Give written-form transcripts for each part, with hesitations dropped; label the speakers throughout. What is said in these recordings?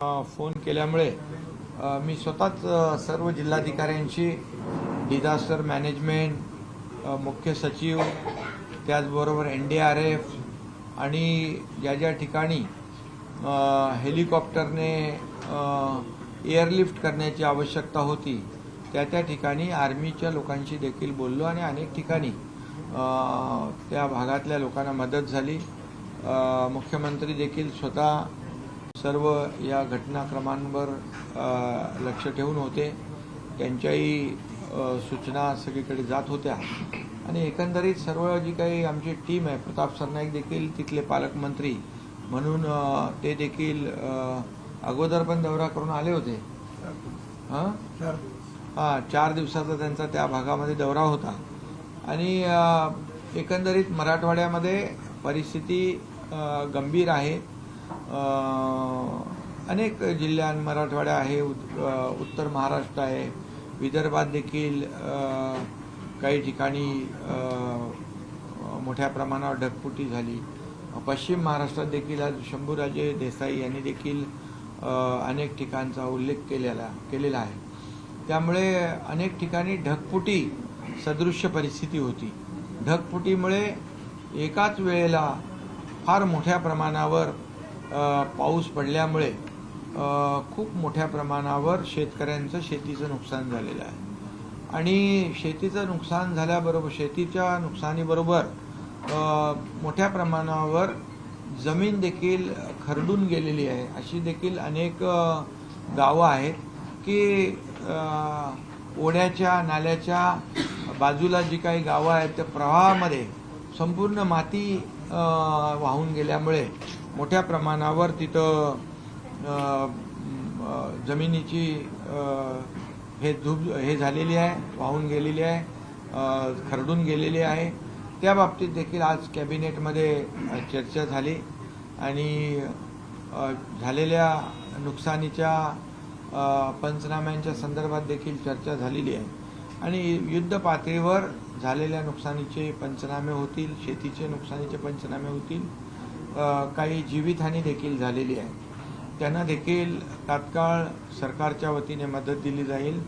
Speaker 1: Phone केल्यामुळे मी स्वतःच सर्व जिल्हाधिकाऱ्यांशी डिझास्टर मॅनेजमेंट, मुख्य सचिव, त्याचबरोबर NDRF आणि ज्या ज्या ठिकाणी हेलिकॉप्टरने एअरलिफ्ट करण्याची आवश्यकता होती त्या ठिकाणी आर्मीच्या लोकांशी देखील बोललो आणि अनेक ठिकाणी त्या भागातल्या लोकांना मदत झाली। मुख्यमंत्री देखील स्वतः सर्व या घटनाक्रमांवर लक्ष ठेवून होते, त्यांच्याही सूचना सगळीकडे जात होत्या आणि एकंदरीत सर्व जी काही आमची टीम आहे, प्रताप सरनाईक देखील तिथले पालकमंत्री म्हणून ते देखील अगोदर पण दौरा करून आले होते। 4 दिवसाचा त्यांचा त्या भागामध्ये दौरा होता आणि एकंदरीत मराठवाड्यामध्ये परिस्थिती गंभीर आहे। अनेक जिल्ह्यां मराठवाडा आहे, उत्तर महाराष्ट्र आहे, विदर्भात देखील काही ठिकाणी मोठ्या प्रमाणावर ढगफुटी झाली। पश्चिम महाराष्ट्रात देखील आज शंभूराजे देसाई यांनी देखील अनेक ठिकाणचा उल्लेख केलेला आहे। त्यामुळे अनेक ठिकाणी ढगफुटी सदृश्य परिस्थिती होती। ढगफुटीमुळे एकाच वेळेला फार मोठ्या प्रमाणावर पाऊस पडल्यामुळे खूप मोठ्या प्रमाणावर शेतकऱ्यांचं शेतीचं नुकसान झालेलं आहे आणि शेतीचं नुकसान झाल्याबरोबर शेतीच्या नुकसानीबरोबर मोठ्या प्रमाणावर जमीन देखील खरडून गेलेली आहे। अशी देखील अनेक गावं आहेत की ओढ्याच्या नाल्याच्या बाजूला जी काही गावं आहेत त्या प्रवाहामध्ये संपूर्ण माती वाहून गेल्यामुळे मोठ्या प्रमाणावर तिथं जमिनीची हे झालेली आहे, वाहून गेलेली आहे, खरडून गेलेली आहे। त्या बाबतीत देखील आज कॅबिनेटमध्ये चर्चा झाली आणि झालेल्या नुकसानीच्या पंचनाम्यांच्या संदर्भात देखील चर्चा झालेली आहे आणि युद्ध पातळीवर झालेल्या नुकसानीचे पंचनामे होतील, शेतीचे नुकसानीचे पंचनामे होतील। काही जीवितहानी देखील झालेली आहे, त्यांना देखील तात्काळ सरकारच्या वतीने मदत दिली जाईल।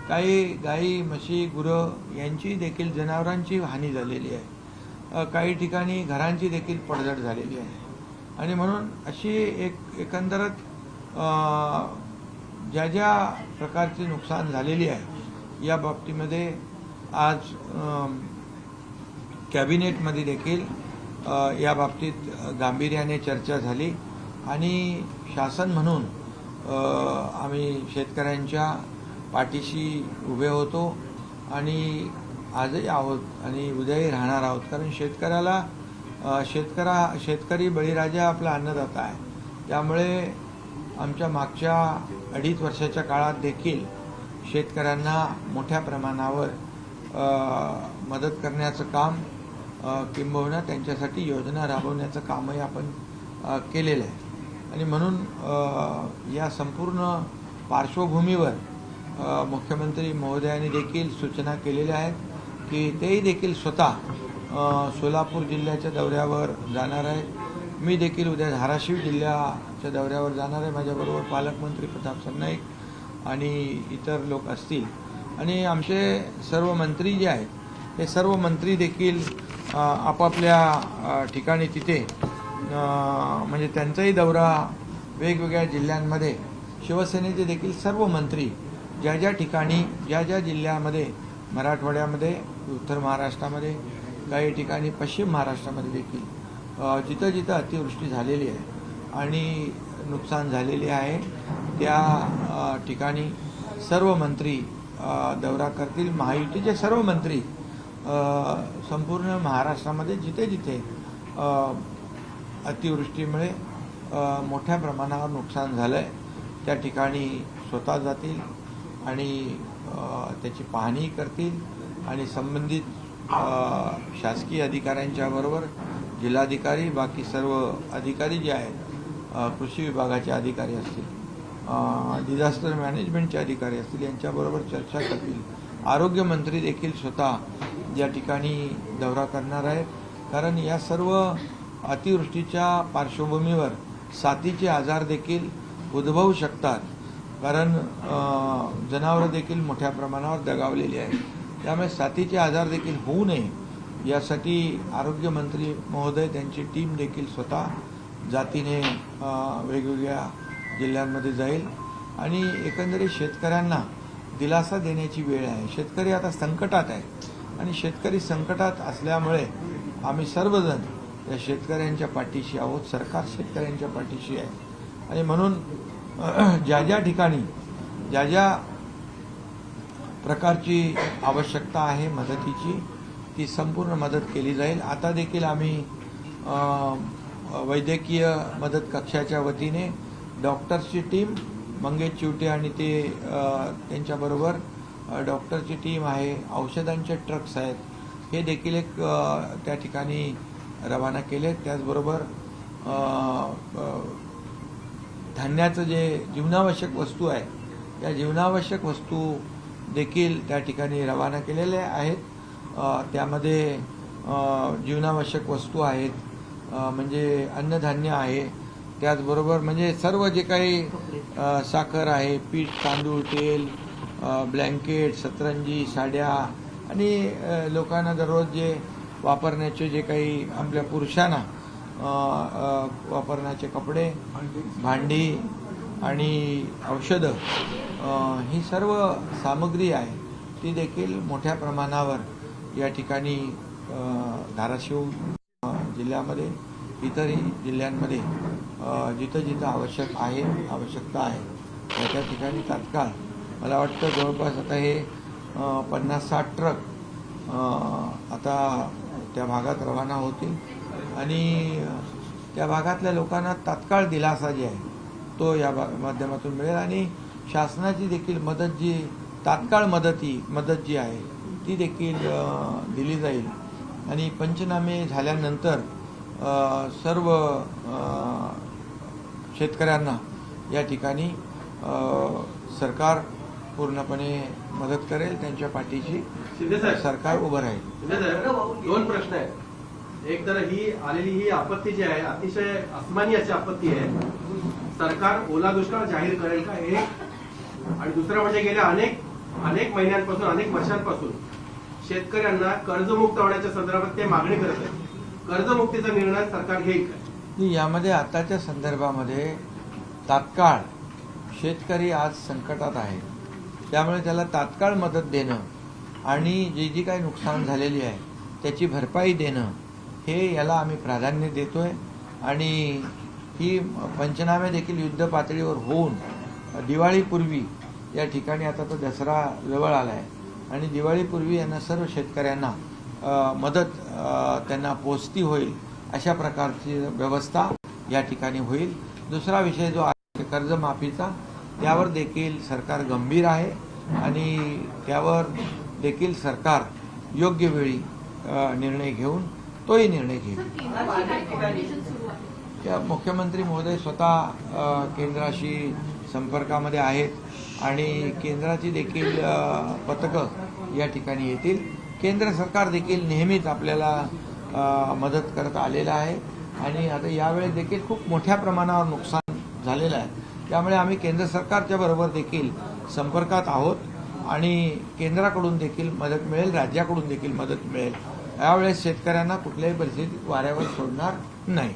Speaker 1: काही गाई, म्हशी, गुरं यांची देखील जनावरांची हानी झालेली आहे, काही ठिकाणी घरांची देखील पडझड झालेली आहे आणि म्हणून अशी एकंदरच ज्या ज्या प्रकारची नुकसान झालेली आहे या बाबतीमध्ये आज कॅबिनेटमध्ये देखील या बाबतीत गांभीर्याने चर्चा झाली आणि शासन म्हणून आम्ही शेतकऱ्यांच्या पाठीशी उभे होतो आणि आजही आहोत आणि उद्याही राहणार आहोत, कारण शेतकरी बळीराजा आपला अन्नदाता आहे। त्यामुळे आमच्या मागच्या 2.5 वर्षाच्या काळात देखील शेतकऱ्यांना मोठ्या प्रमाणावर मदत करण्याचं काम किंबहुना त्यांच्यासाठी योजना राबवण्याचं कामही आपण केलेलं आहे आणि म्हणून या संपूर्ण पार्श्वभूमीवर मुख्यमंत्री महोदयांनी देखील सूचना केलेल्या आहेत की तेही देखील स्वतः सोलापूर जिल्ह्याच्या दौऱ्यावर जाणार आहेत। मी देखील उद्या धाराशिव जिल्ह्याच्या दौऱ्यावर जाणार आहे, माझ्याबरोबर पालकमंत्री प्रताप सरनाईक आणि इतर लोक असतील आणि आमचे सर्व मंत्री जे आहेत ते सर्व मंत्री देखील आपापल्या ठिकाणी तिथे म्हणजे त्यांचाही दौरा वेगवेगळ्या जिल्ह्यांमध्ये शिवसेनेचे देखील सर्व मंत्री ज्या ज्या ठिकाणी ज्या ज्या जिल्ह्यामध्ये मराठवाड्यामध्ये, उत्तर महाराष्ट्रामध्ये, काही ठिकाणी पश्चिम महाराष्ट्रामध्ये देखील जिथं जिथं अतिवृष्टी झालेली आहे आणि नुकसान झालेले आहे त्या ठिकाणी सर्व मंत्री दौरा करतील। महायुतीचे सर्व मंत्री संपूर्ण महाराष्ट्रामध्ये जिथे जिथे अतिवृष्टीमुळे मोठ्या प्रमाणावर नुकसान झालं आहे त्या ठिकाणी स्वतः जातील आणि त्याची पाहणी करतील आणि संबंधित शासकीय अधिकाऱ्यांच्या बरोबर जिल्हाधिकारी, बाकी सर्व अधिकारी जे आहेत, कृषी विभागाचे अधिकारी असतील, डिझास्टर मॅनेजमेंटचे अधिकारी असतील, यांच्याबरोबर चर्चा करतील। आरोग्यमंत्री देखील स्वतः या ठिकाणी दौरा करणार आहेत, कारण या सर्व अतिवृष्टीच्या पार्श्वभूमीवर साथीचे आजार देखील उद्भवू शकतात, कारण जनावरं देखील मोठ्या प्रमाणावर दगावलेली आहेत. त्यामुळे साथीचे आजार देखील होऊ नये यासाठी आरोग्यमंत्री महोदय त्यांची टीम देखील स्वतः जातीने वेगवेगळ्या जिल्ह्यांमध्ये जाईल आणि एकंदरीत शेतकऱ्यांना दिलासा देण्याची वेळ आहे. शेतकरी आता संकटात आहे आणि शेतकरी संकटात असल्यामुळे आम्ही सर्वजण या शेतकऱ्यांच्या पाठीशी आहोत. सरकार शेतकऱ्यांच्या पाठीशी आहे आणि म्हणून ज्या ज्या ठिकाणी ज्या ज्या प्रकारची आवश्यकता आहे मदतीची ती संपूर्ण मदत केली जाईल. आता देखील आम्ही वैद्यकीय मदत कक्षाच्या वतीने डॉक्टर्सची टीम मंगेश चिवटे आणि ते त्यांच्याबरोबर डॉक्टरची टीम आहे, औषधांचे ट्रक्स आहेत, हे देखील एक त्या ठिकाणी रवाना केले. त्याचबरोबर धान्याचं जे जीवनावश्यक वस्तू आहे त्या जीवनावश्यक वस्तू देखील त्या ठिकाणी रवाना केलेल्या आहेत. त्यामध्ये जीवनावश्यक वस्तू आहेत, म्हणजे अन्नधान्य आहे, त्याचबरोबर म्हणजे सर्व जे काही साखर आहे, पीठ, तांदूळ, तेल, ब्लँकेट, सतरंजी, साड्या आणि लोकांना दररोज जे वापरण्याचे जे काही आपल्या पुरुषांना वापरण्याचे कपडे, भांडी आणि औषधं, ही सर्व सामग्री आहे ती देखील मोठ्या प्रमाणावर या ठिकाणी धाराशिव जिल्ह्यामध्ये इतरही जिल्ह्यांमध्ये जिथं जिथं आवश्यकता आहे त्या ठिकाणी तात्काळ मला वाटतं जवळपास आता हे 50-60 ट्रक आता त्या भागात रवाना होतील आणि त्या भागातल्या लोकांना तात्काळ दिलासा जे आहे तो या माध्यमातून मिळेल आणि शासनाची देखील मदत जी तात्काळ मदत जी आहे ती देखील दिली जाईल. आणि पंचनामे झाल्यानंतर सर्व शेतकऱ्यांना या ठिकाणी सरकार पूर्णपणे मदत करेल, त्यांच्या पाठीशी सरकार उभं राहील.
Speaker 2: दोन प्रश्न आहेत. एक तर ही आलेली ही आपत्ती जी आहे अतिशय अस्मानी अशी आपत्ती आहे, सरकार ओला दुष्काळ जाहीर करेल का हे, आणि दुसरं म्हणजे गेल्या अनेक महिन्यांपासून अनेक वर्षांपासून शेतकऱ्यांना कर्जमुक्त होण्याच्या संदर्भात ते मागणी करत आहेत. कर्जमुक्तीचा निर्णय सरकार घेईल का?
Speaker 1: यामध्ये आताच्या संदर्भामध्ये तात्काळ शेतकरी आज संकटात आहे, त्यामुळे त्याला तात्काळ मदत देणं आणि जी काही नुकसान झालेली आहे त्याची भरपाई देणं हे याला आम्ही प्राधान्य देतोय. आणि ही पंचनामे देखील युद्ध पातळीवर होऊन दिवाळीपूर्वी या ठिकाणी आता तो दसरा जवळ आला आहे आणि दिवाळीपूर्वी यांना सर्व शेतकऱ्यांना मदत त्यांना पोचती होईल अशा प्रकारची व्यवस्था या ठिकाणी होईल. दुसरा विषय जो आहे कर्जमाफीचा, त्यावर देखील सरकार गंभीर आहे आणि त्यावर देखील सरकार योग्य वेळी निर्णय घेऊन तोही निर्णय घेईल. मुख्यमंत्री महोदय स्वतः केंद्राशी संपर्कामध्ये आहेत आणि केंद्राची देखील पथकं या ठिकाणी येतील. केंद्र सरकार देखील नेहमीच आपल्याला मदत करत आलेलं आहे आणि आता यावेळेस देखील खूप मोठ्या प्रमाणावर नुकसान झालेलं आहे, त्यामुळे आम्ही केंद्र सरकारच्या बरोबर देखील संपर्कात आहोत आणि केंद्राकडून देखील मदत मिळेल, राज्याकडून देखील मदत मिळेल. यावेळेस शेतकऱ्यांना कुठल्याही परिस्थितीत वाऱ्यावर सोडणार नाही.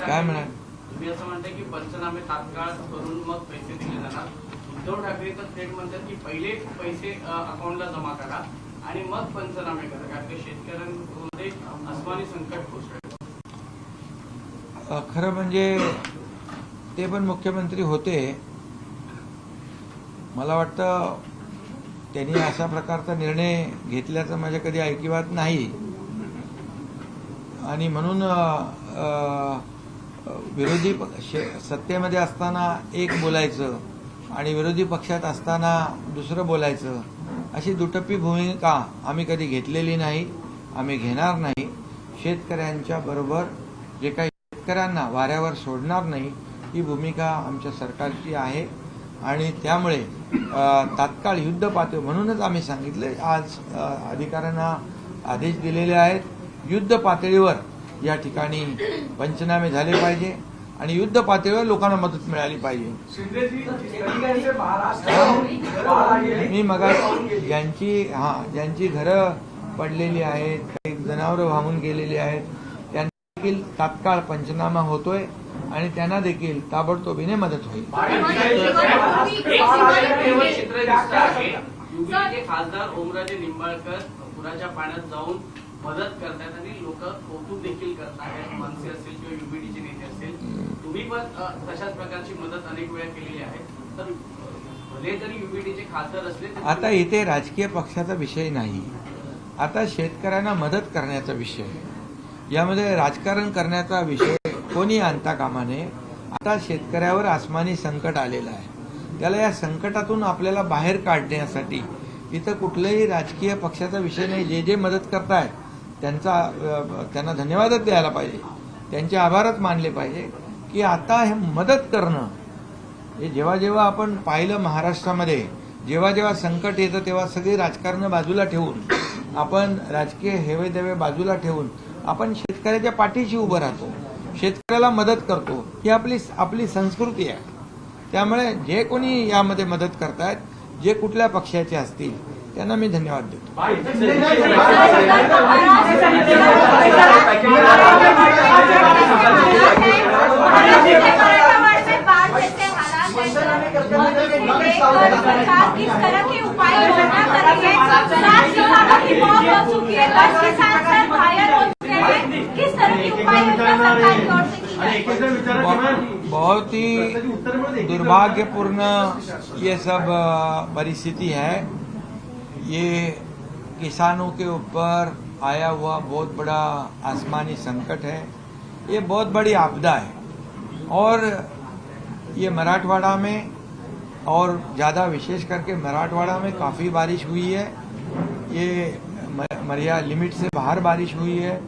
Speaker 1: काय म्हणाल
Speaker 3: तुम्ही असं म्हणताय की पंचनामे तात्काळ करून मग पैसे दिले जाणार. उद्धव ठाकरे तर थेट म्हणतात की पहिले पैसे अकाउंटला जमा करा आणि मग पंचनामे करा, कारण की शेतकऱ्यांमध्ये अस्मानी संकट कोसळलं.
Speaker 1: खरं म्हणजे ते पण मुख्यमंत्री होते, मला वाटतं त्यांनी अशा प्रकारचा निर्णय घेतल्याचं माझ्या कधी ऐकिवात नाही आणि म्हणून विरोधी सत्तेमध्ये असताना एक बोलायचं आणि विरोधी पक्षात असताना दुसरं बोलायचं अशी दुटप्पी भूमिका आम्ही कधी घेतलेली नाही, आम्ही घेणार नाही. शेतकऱ्यांच्या बरोबर जे काही शेतकऱ्यांना वाऱ्यावर सोडणार नाही ही भूमिका आमच्या सरकारची आहे आणि त्यामुळे तात्काळ युद्ध पातळी म्हणूनच आम्ही सांगितले, आज अधिकाऱ्यांना आदेश दिलेले आहेत, युद्ध पातळीवर या ठिकाणी पंचनामे झाले पाहिजे आणि युद्ध पातळीवर लोकांना मदत मिळाली पाहिजे. मी मगा ज्यांची घरं पडलेली आहेत, काही जनावरं वाहून गेलेली आहेत, त्यांना देखील तात्काळ पंचनामा होतोय आणि त्यांना देखील ताबडतोबीने मदत होईल.
Speaker 3: चित्र दिसतं आहे. युपीचे खासदार ओमराजे निंबाळकर पुराच्या पाण्यात जाऊन मदत करतात आणि लोक कौतुक देखील करतात. मनसे असतील किंवा युपीडीचे नेते असतील, तुम्ही पण तशाच प्रकारची मदत अनेक वेळा केलेली आहे. तर भले तरी युपीडीचे खासदार असले
Speaker 1: आता इथे राजकीय पक्षाचा विषय नाही, आता शेतकऱ्यांना मदत करण्याचा विषय. यामध्ये राजकारण करण्याचा विषय कोणी आणता कामा नये. आता शेतकऱ्यावर आसमानी संकट आलेलं आहे, त्याला या संकटातून आपल्याला बाहेर काढण्यासाठी इथं कुठल्याही राजकीय पक्षाचा विषय नाही. जे मदत करतायत त्यांना धन्यवादच द्यायला पाहिजे, त्यांचे आभारच मानले पाहिजे की आता हे मदत करणं हे जेव्हा आपण पाहिलं महाराष्ट्रामध्ये जेव्हा संकट येतं तेव्हा सगळी राजकारण बाजूला ठेवून आपण राजकीय हेवेदेवे बाजूला ठेवून आपण शेतकऱ्याच्या पाठीशी उभं राहतो, शेतकऱ्याला मदत करतो. ही आपली संस्कृती आहे. त्यामुळे जे कोणी यामध्ये मदत करतायत, जे कुठल्या पक्षाचे असतील, त्यांना मी धन्यवाद देतो. बहुत ही दुर्भाग्यपूर्ण ये सब परिस्थिति है. ये किसानों के ऊपर आया हुआ बहुत बड़ा आसमानी संकट है. ये बहुत बड़ी आपदा है और ये मराठवाड़ा में और ज़्यादा विशेष करके मराठवाड़ा में काफ़ी बारिश हुई है. ये मर्यादा लिमिट से बाहर बारिश हुई है.